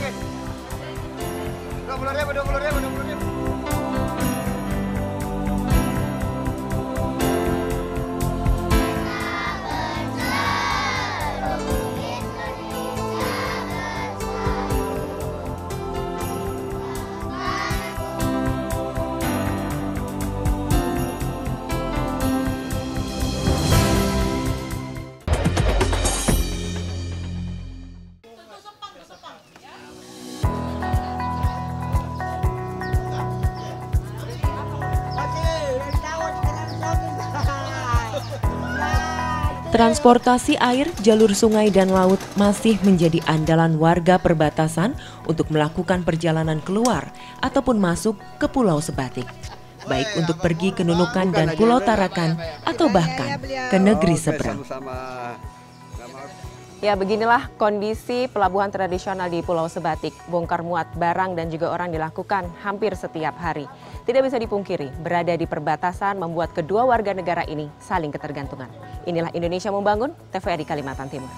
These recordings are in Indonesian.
20.000, 20.000, 20.000. Transportasi air, jalur sungai dan laut masih menjadi andalan warga perbatasan untuk melakukan perjalanan keluar ataupun masuk ke Pulau Sebatik. Baik untuk pergi ke Nunukan dan Pulau Tarakan atau bahkan ke negeri seberang. Ya, beginilah kondisi pelabuhan tradisional di Pulau Sebatik. Bongkar muat barang dan juga orang dilakukan hampir setiap hari. Tidak bisa dipungkiri, berada di perbatasan membuat kedua warga negara ini saling ketergantungan. Inilah Indonesia Membangun, TVRI Kalimantan Timur.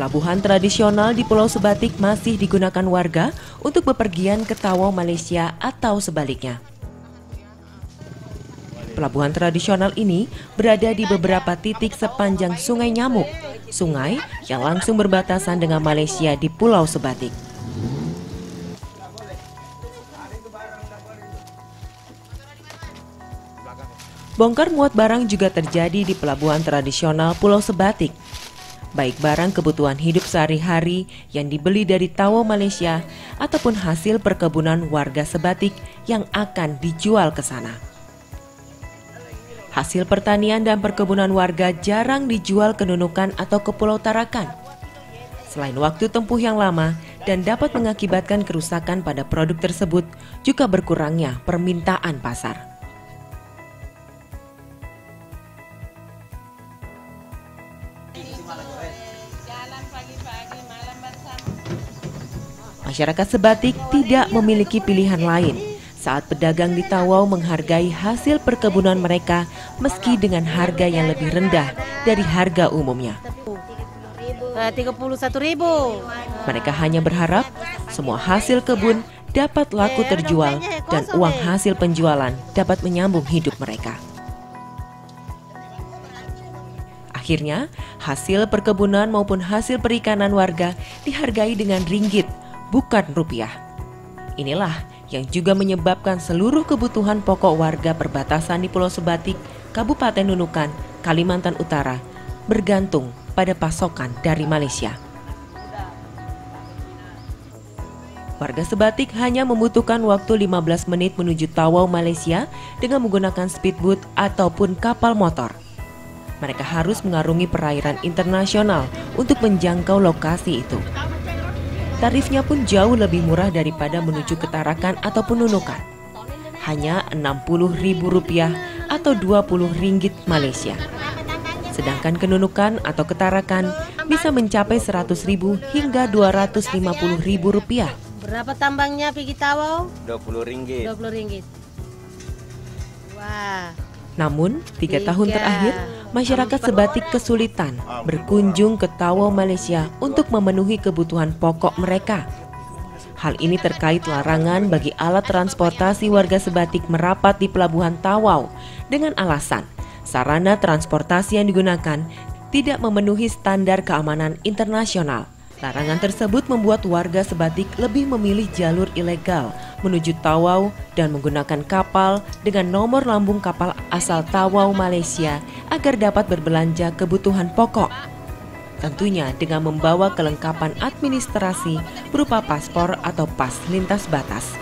Pelabuhan tradisional di Pulau Sebatik masih digunakan warga untuk bepergian ke Tawau, Malaysia atau sebaliknya. Pelabuhan tradisional ini berada di beberapa titik sepanjang Sungai Nyamuk, sungai yang langsung berbatasan dengan Malaysia di Pulau Sebatik. Bongkar muat barang juga terjadi di pelabuhan tradisional Pulau Sebatik. Baik barang kebutuhan hidup sehari-hari yang dibeli dari Tawau, Malaysia ataupun hasil perkebunan warga Sebatik yang akan dijual ke sana. Hasil pertanian dan perkebunan warga jarang dijual ke Nunukan atau ke Pulau Tarakan. Selain waktu tempuh yang lama dan dapat mengakibatkan kerusakan pada produk tersebut, juga berkurangnya permintaan pasar. Masyarakat Sebatik tidak memiliki pilihan lain saat pedagang di Tawau menghargai hasil perkebunan mereka meski dengan harga yang lebih rendah dari harga umumnya. 31.000. Mereka hanya berharap semua hasil kebun dapat laku terjual dan uang hasil penjualan dapat menyambung hidup mereka. Akhirnya, hasil perkebunan maupun hasil perikanan warga dihargai dengan ringgit, bukan rupiah. Inilah yang juga menyebabkan seluruh kebutuhan pokok warga perbatasan di Pulau Sebatik, Kabupaten Nunukan, Kalimantan Utara bergantung pada pasokan dari Malaysia. Warga Sebatik hanya membutuhkan waktu 15 menit menuju Tawau, Malaysia dengan menggunakan speedboat ataupun kapal motor. Mereka harus mengarungi perairan internasional untuk menjangkau lokasi itu. Tarifnya pun jauh lebih murah daripada menuju ke Tarakan ataupun Nunukan. Hanya Rp60.000 atau Rp20 Malaysia. Sedangkan ke Nunukan atau ke Tarakan bisa mencapai Rp100.000 hingga Rp250.000. Berapa tambangnya pergi Tawau? Rp20. Rp20. Wah. Namun, 3 tahun terakhir, masyarakat Sebatik kesulitan berkunjung ke Tawau, Malaysia untuk memenuhi kebutuhan pokok mereka. Hal ini terkait larangan bagi alat transportasi warga Sebatik merapat di pelabuhan Tawau dengan alasan sarana transportasi yang digunakan tidak memenuhi standar keamanan internasional. Larangan tersebut membuat warga Sebatik lebih memilih jalur ilegal menuju Tawau dan menggunakan kapal dengan nomor lambung kapal asal Tawau, Malaysia agar dapat berbelanja kebutuhan pokok. Tentunya dengan membawa kelengkapan administrasi berupa paspor atau pas lintas batas.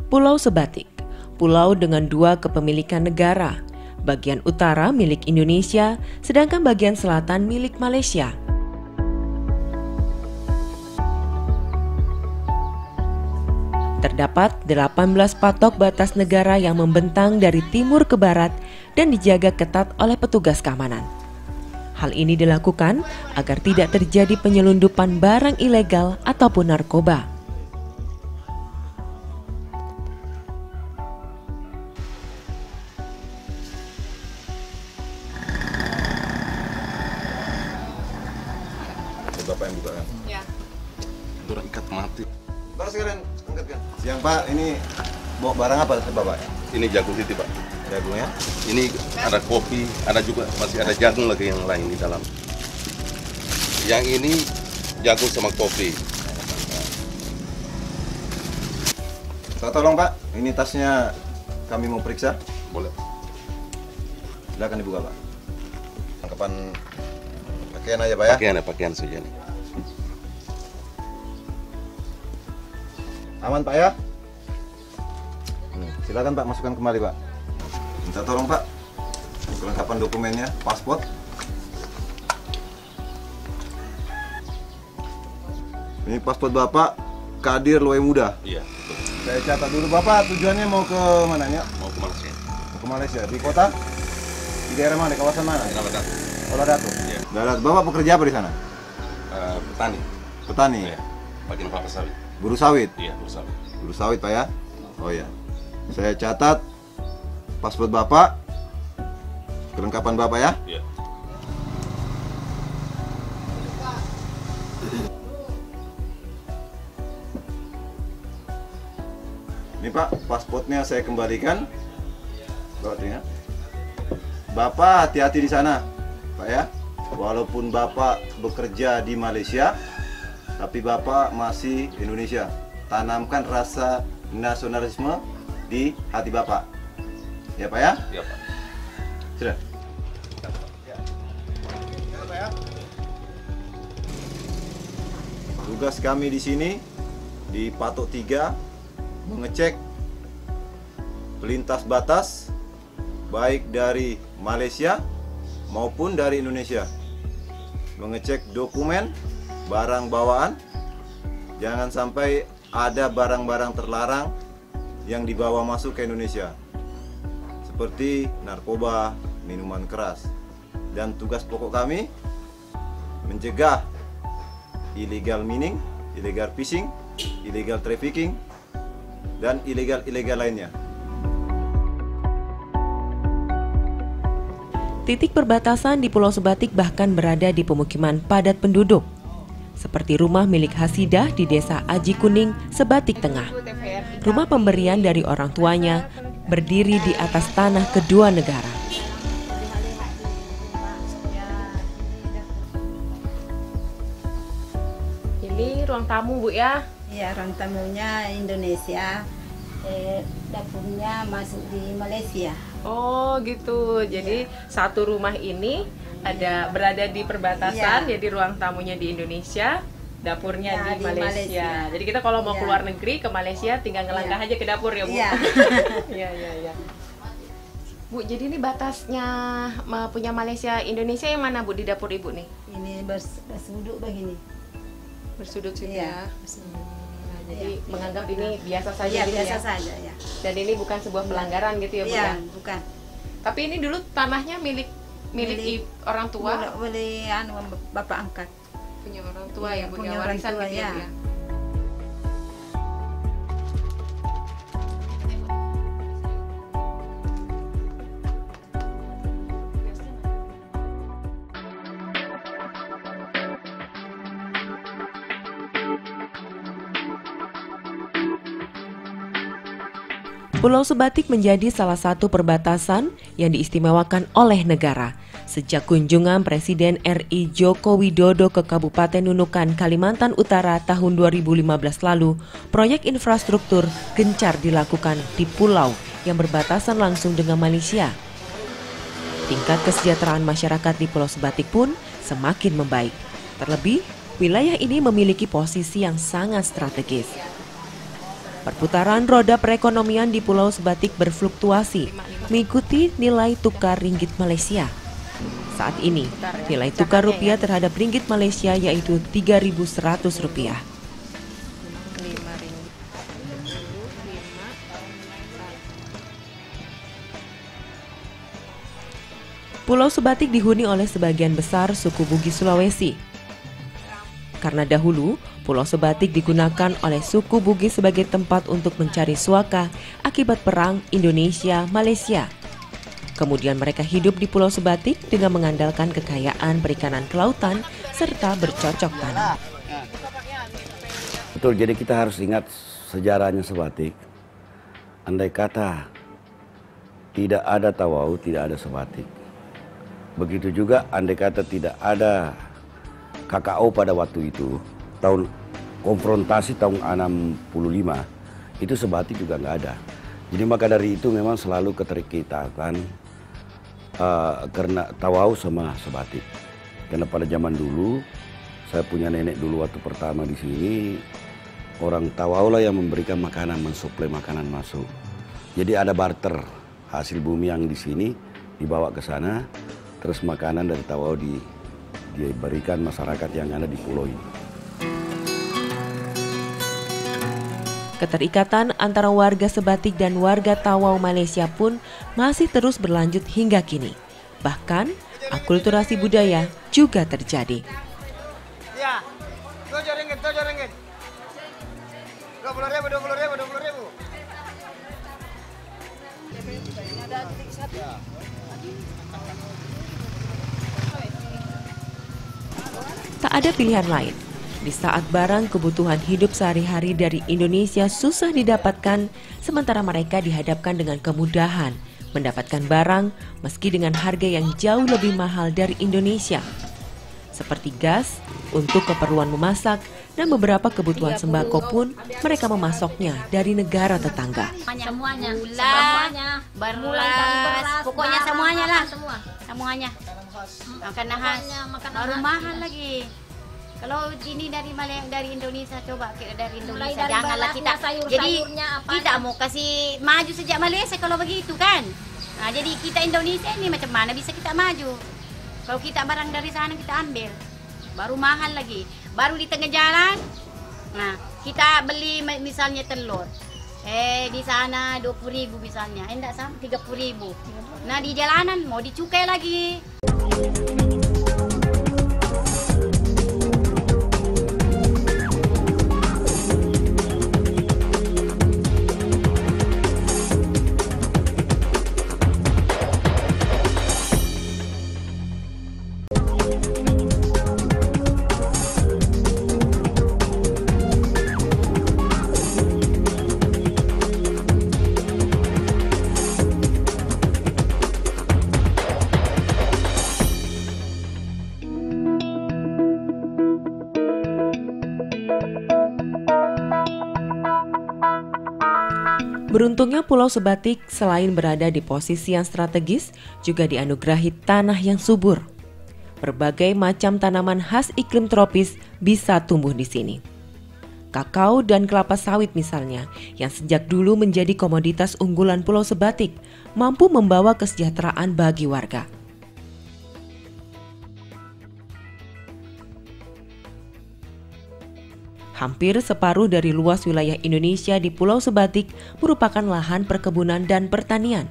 Pulau Sebatik, pulau dengan 2 kepemilikan negara. Bagian utara milik Indonesia, sedangkan bagian selatan milik Malaysia. Terdapat 18 patok batas negara yang membentang dari timur ke barat dan dijaga ketat oleh petugas keamanan. Hal ini dilakukan agar tidak terjadi penyelundupan barang ilegal ataupun narkoba. Bapak yang buka kan? Ya. Orang ikat mati. Baru sekalian angkatkan. Siang Pak, ini bawa barang apa Bapak? Ini jagung titi Pak. Jagungnya? Ini ada kopi, ada juga masih ada jagung lagi yang lain di dalam. Yang ini jagung sama kopi. Saya tolong Pak, ini tasnya kami mau periksa. Boleh. Silakan dibuka Pak. Tangkapan pakaian aja Pak ya? Pakaian saja nih. Aman Pak ya? Silakan Pak, masukkan kembali Pak. Minta tolong Pak, kelengkapan dokumennya, paspor. Ini paspor Bapak, Kadir Loe Muda. Iya. Saya catat dulu Bapak, tujuannya mau ke mananya? Mau ke Malaysia. Mau ke Malaysia, di kota? Di daerah mana, di kawasan mana? Oladato. Iya. Darat. Bapak pekerja apa di sana? Petani. Petani. Iya. Bagian kelapa sawit. Buruh sawit. Iya, bersama. Buruh sawit Pak ya? Oh ya. Saya catat paspor Bapak, kelengkapan Bapak ya. Iya. Ini Pak, paspornya saya kembalikan. Bapak, Bapak hati-hati di sana, Pak ya. Walaupun Bapak bekerja di Malaysia, tapi Bapak masih Indonesia. Tanamkan rasa nasionalisme di hati Bapak. Ya Pak ya? Iya Pak. Sudah. Tugas kami di sini di Patok 3 mengecek pelintas batas baik dari Malaysia maupun dari Indonesia. Mengecek dokumen, barang bawaan. Jangan sampai ada barang-barang terlarang yang dibawa masuk ke Indonesia, seperti narkoba, minuman keras. Dan tugas pokok kami mencegah illegal mining, illegal fishing, illegal trafficking, dan ilegal lainnya. Titik perbatasan di Pulau Sebatik bahkan berada di pemukiman padat penduduk, seperti rumah milik Hasidah di Desa Aji Kuning, Sebatik Tengah. Rumah pemberian dari orang tuanya berdiri di atas tanah kedua negara. Ini ruang tamu Bu ya? Iya, ruang tamunya Indonesia. Dapurnya masuk di Malaysia. Oh gitu, jadi satu rumah ini berada di perbatasan, Iya. jadi ruang tamunya di Indonesia, dapurnya Ya, di di Malaysia. Malaysia. Jadi kita kalau mau Iya. keluar negeri ke Malaysia tinggal ngelangkah aja ke dapur ya Bu? Iya. Iya. Bu, jadi ini batasnya punya Malaysia Indonesia yang mana Bu di dapur Ibu nih? Ini bersudut begini. Bersudut-sudut Iya. ya. Jadi menganggap ini biasa saja Iya, gitu biasa ya? saja ya. Dan ini bukan sebuah pelanggaran gitu ya Bu Iya, ya? bukan. Tapi ini dulu tanahnya milik orang tua? Boleh bapak angkat. Punya orang tua Iya, ya, punya punya orang warisan tua, gitu ya, ya. Bu ya. Pulau Sebatik menjadi salah satu perbatasan yang diistimewakan oleh negara. Sejak kunjungan Presiden RI Joko Widodo ke Kabupaten Nunukan, Kalimantan Utara tahun 2015 lalu, proyek infrastruktur gencar dilakukan di pulau yang berbatasan langsung dengan Malaysia. Tingkat kesejahteraan masyarakat di Pulau Sebatik pun semakin membaik. Terlebih, wilayah ini memiliki posisi yang sangat strategis. Perputaran roda perekonomian di Pulau Sebatik berfluktuasi mengikuti nilai tukar ringgit Malaysia. Saat ini, nilai tukar rupiah terhadap ringgit Malaysia yaitu Rp3.100. Pulau Sebatik dihuni oleh sebagian besar suku Bugis Sulawesi. Karena dahulu, Pulau Sebatik digunakan oleh suku Bugis sebagai tempat untuk mencari suaka akibat perang Indonesia-Malaysia. Kemudian mereka hidup di Pulau Sebatik dengan mengandalkan kekayaan perikanan kelautan serta bercocok tanam. Betul, jadi kita harus ingat sejarahnya Sebatik. Andai kata tidak ada Tawau, tidak ada Sebatik. Begitu juga andai kata tidak ada KKO pada waktu itu, tahun konfrontasi tahun 65, itu Sebatik juga nggak ada. Jadi maka dari itu memang selalu keterikatan karena Tawau sama Sebatik. Karena pada zaman dulu, saya punya nenek dulu waktu pertama di sini, orang Tawau lah yang memberikan makanan, mensuplai makanan masuk. Jadi ada barter hasil bumi yang di sini dibawa ke sana, terus makanan dari Tawau diberikan masyarakat yang ada di pulau ini. Keterikatan antara warga Sebatik dan warga Tawau Malaysia pun masih terus berlanjut hingga kini. Bahkan, akulturasi budaya juga terjadi. Ya, 7 ringgit. 20.000. Tak ada pilihan lain. Di saat barang kebutuhan hidup sehari-hari dari Indonesia susah didapatkan, sementara mereka dihadapkan dengan kemudahan mendapatkan barang meski dengan harga yang jauh lebih mahal dari Indonesia. Seperti gas, untuk keperluan memasak, dan beberapa kebutuhan sembako pun mereka memasoknya dari negara tetangga. Semuanya, beras, pokoknya semuanya lah. Semuanya. Makanan khas, baru mahal lagi. Kalau ini dari Indonesia, coba dari Indonesia, janganlah kita. Jadi kita mau kasih maju sejak Malaysia kalau begitu kan. Nah, jadi kita Indonesia ini macam mana bisa kita maju? Kalau kita barang dari sana kita ambil, baru mahal lagi. Baru di tengah jalan, nah kita beli misalnya telur. Di sana 20.000 misalnya, enggak sama 30.000. Nah di jalanan mau dicukai lagi. Beruntungnya Pulau Sebatik selain berada di posisi yang strategis, juga dianugerahi tanah yang subur. Berbagai macam tanaman khas iklim tropis bisa tumbuh di sini. Kakao dan kelapa sawit misalnya, yang sejak dulu menjadi komoditas unggulan Pulau Sebatik, mampu membawa kesejahteraan bagi warga. Hampir separuh dari luas wilayah Indonesia di Pulau Sebatik merupakan lahan perkebunan dan pertanian.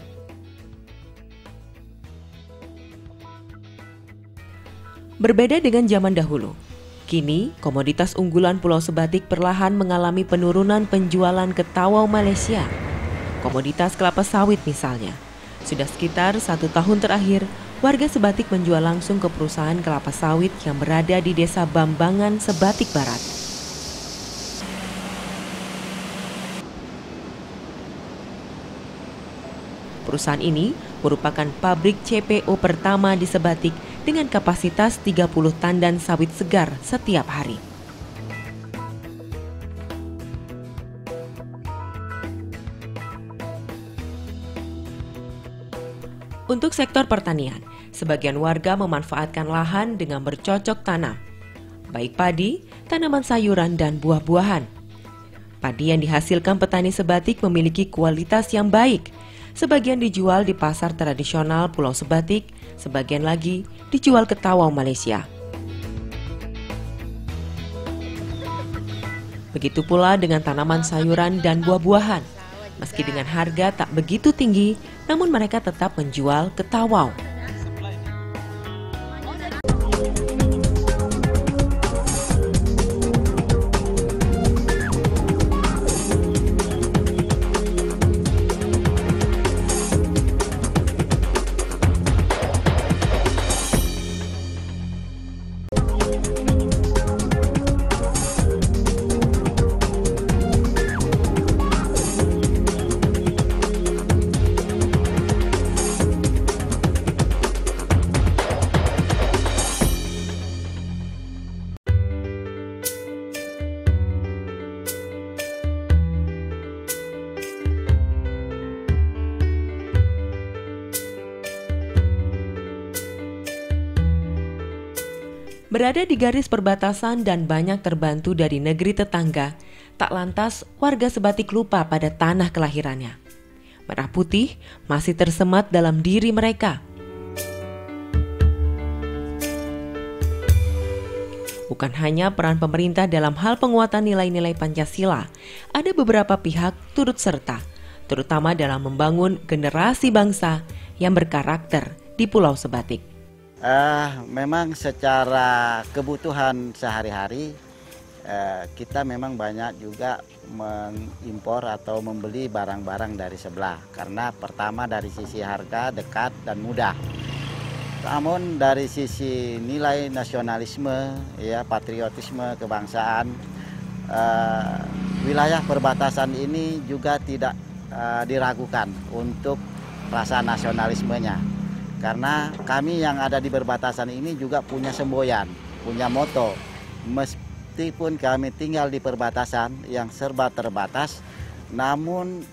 Berbeda dengan zaman dahulu, kini komoditas unggulan Pulau Sebatik perlahan mengalami penurunan penjualan ke Tawau Malaysia. Komoditas kelapa sawit misalnya, sudah sekitar 1 tahun terakhir, warga Sebatik menjual langsung ke perusahaan kelapa sawit yang berada di Desa Bambangan, Sebatik Barat. Perusahaan ini merupakan pabrik CPO pertama di Sebatik dengan kapasitas 30 tandan sawit segar setiap hari. Untuk sektor pertanian, sebagian warga memanfaatkan lahan dengan bercocok tanam, baik padi, tanaman sayuran, dan buah-buahan. Padi yang dihasilkan petani Sebatik memiliki kualitas yang baik. Sebagian dijual di pasar tradisional Pulau Sebatik, sebagian lagi dijual ke Tawau, Malaysia. Begitu pula dengan tanaman sayuran dan buah-buahan. Meski dengan harga tak begitu tinggi, namun mereka tetap menjual ke Tawau. Berada di garis perbatasan dan banyak terbantu dari negeri tetangga, tak lantas warga Sebatik lupa pada tanah kelahirannya. Merah putih masih tersemat dalam diri mereka. Bukan hanya peran pemerintah dalam hal penguatan nilai-nilai Pancasila, ada beberapa pihak turut serta, terutama dalam membangun generasi bangsa yang berkarakter di Pulau Sebatik. Memang secara kebutuhan sehari-hari kita memang banyak juga mengimpor atau membeli barang-barang dari sebelah. Karena pertama dari sisi harga dekat dan mudah. Namun dari sisi nilai nasionalisme, ya patriotisme, kebangsaan, wilayah perbatasan ini juga tidak diragukan untuk rasa nasionalismenya. Karena kami yang ada di perbatasan ini juga punya semboyan, punya moto. Meskipun kami tinggal di perbatasan yang serba terbatas, namun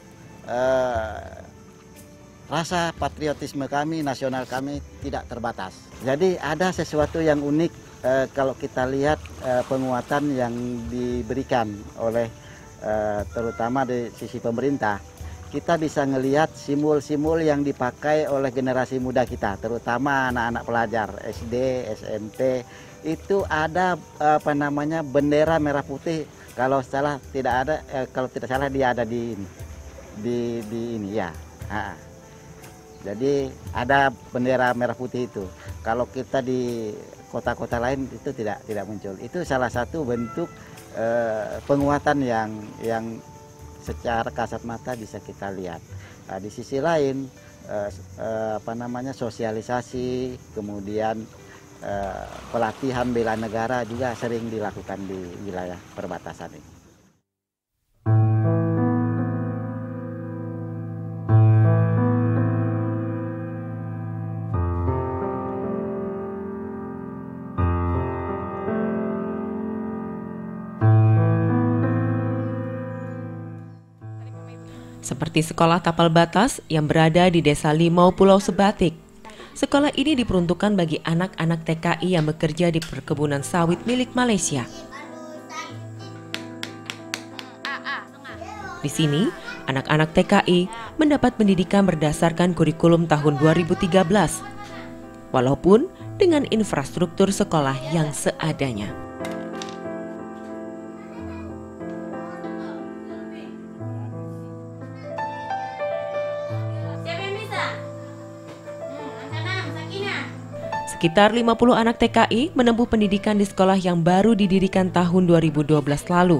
rasa patriotisme kami, nasional kami tidak terbatas. Jadi ada sesuatu yang unik kalau kita lihat penguatan yang diberikan oleh terutama di sisi pemerintah. Kita bisa ngelihat simbol-simbol yang dipakai oleh generasi muda kita, terutama anak-anak pelajar SD, SMP, itu ada bendera merah putih. Kalau tidak salah dia ada di ini ya. Jadi ada bendera merah putih itu. Kalau kita di kota-kota lain itu tidak muncul. Itu salah satu bentuk penguatan yang secara kasat mata bisa kita lihat. Di sisi lain, sosialisasi, kemudian pelatihan bela negara juga sering dilakukan di wilayah perbatasan ini. Seperti sekolah tapal batas yang berada di Desa Limau, Pulau Sebatik. Sekolah ini diperuntukkan bagi anak-anak TKI yang bekerja di perkebunan sawit milik Malaysia. Di sini, anak-anak TKI mendapat pendidikan berdasarkan kurikulum tahun 2013, walaupun dengan infrastruktur sekolah yang seadanya. Sekitar 50 anak TKI menempuh pendidikan di sekolah yang baru didirikan tahun 2012 lalu.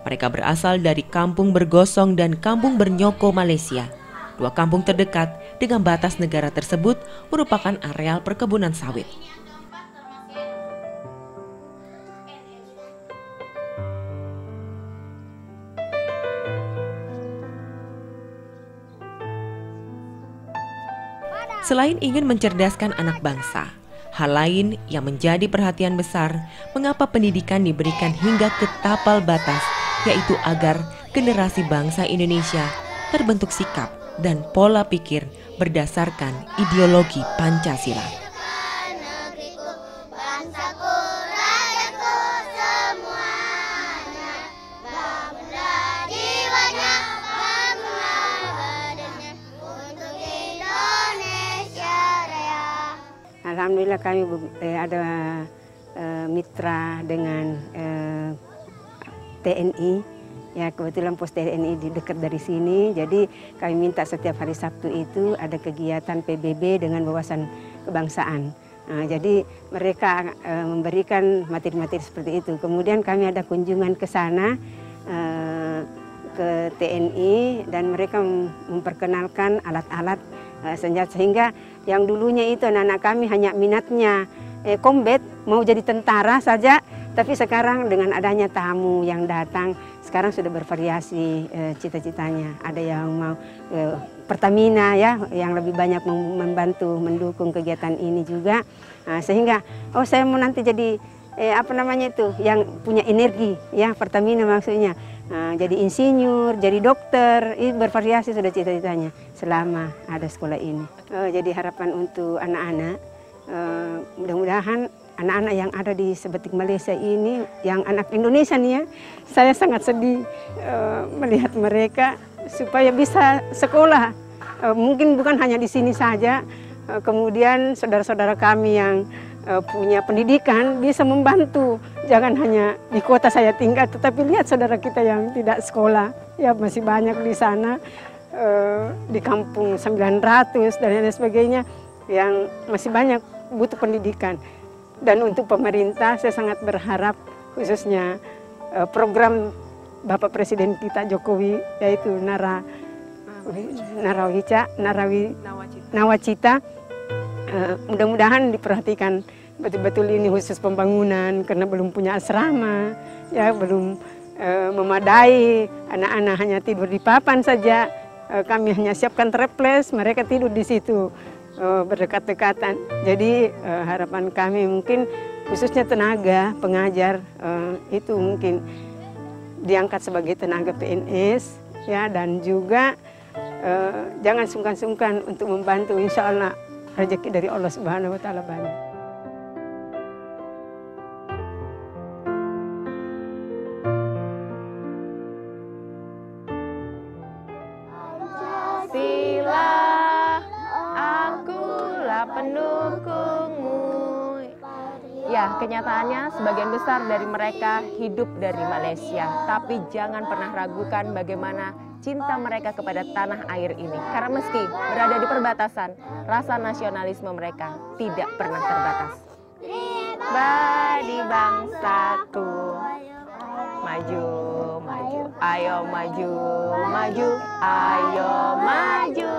Mereka berasal dari Kampung Bergosong dan Kampung Bernyoko, Malaysia. Dua kampung terdekat dengan batas negara tersebut merupakan areal perkebunan sawit. Selain ingin mencerdaskan anak bangsa, hal lain yang menjadi perhatian besar mengapa pendidikan diberikan hingga ke tapal batas, yaitu agar generasi bangsa Indonesia terbentuk sikap dan pola pikir berdasarkan ideologi Pancasila. alhamdulillah kami ada mitra dengan TNI. Ya, kebetulan pos TNI di dekat dari sini, jadi kami minta setiap hari Sabtu itu ada kegiatan PBB dengan wawasan kebangsaan. Nah, jadi mereka memberikan materi-materi seperti itu. Kemudian kami ada kunjungan ke sana ke TNI dan mereka memperkenalkan alat-alat senjata, sehingga yang dulunya itu anak-anak kami hanya minatnya combat, mau jadi tentara saja. Tapi sekarang dengan adanya tamu yang datang, sekarang sudah bervariasi cita-citanya. Ada yang mau Pertamina ya, yang lebih banyak membantu mendukung kegiatan ini juga. Nah, sehingga saya mau nanti jadi yang punya energi ya, Pertamina maksudnya. Nah, jadi insinyur, jadi dokter, ini bervariasi sudah cita-citanya selama ada sekolah ini. Jadi harapan untuk anak-anak, mudah-mudahan anak-anak yang ada di Sebatik Malaysia ini, yang anak Indonesia nih ya, saya sangat sedih melihat mereka supaya bisa sekolah. Mungkin bukan hanya di sini saja, kemudian saudara-saudara kami yang punya pendidikan bisa membantu. Jangan hanya di kota saya tinggal, tetapi lihat saudara kita yang tidak sekolah, ya masih banyak di sana, di kampung 900 dan lain sebagainya, yang masih banyak butuh pendidikan. Dan untuk pemerintah saya sangat berharap, khususnya program Bapak Presiden kita Jokowi, yaitu Nawacita, mudah-mudahan diperhatikan betul-betul ini, khusus pembangunan, karena belum punya asrama, ya belum memadai, anak-anak hanya tidur di papan saja, kami hanya siapkan triplex, mereka tidur di situ. Berdekat-dekatan. Jadi harapan kami mungkin khususnya tenaga pengajar itu mungkin diangkat sebagai tenaga PNS ya, dan juga jangan sungkan-sungkan untuk membantu, insya Allah rezeki dari Allah Subhanahu wa Ta'ala banyak. Pendukungmu. Ya, kenyataannya sebagian besar dari mereka hidup dari Malaysia, tapi jangan pernah ragukan bagaimana cinta mereka kepada tanah air ini. Karena meski berada di perbatasan, rasa nasionalisme mereka tidak pernah terbatas. Badi bangsaku, maju, maju, ayo maju, maju, ayo maju.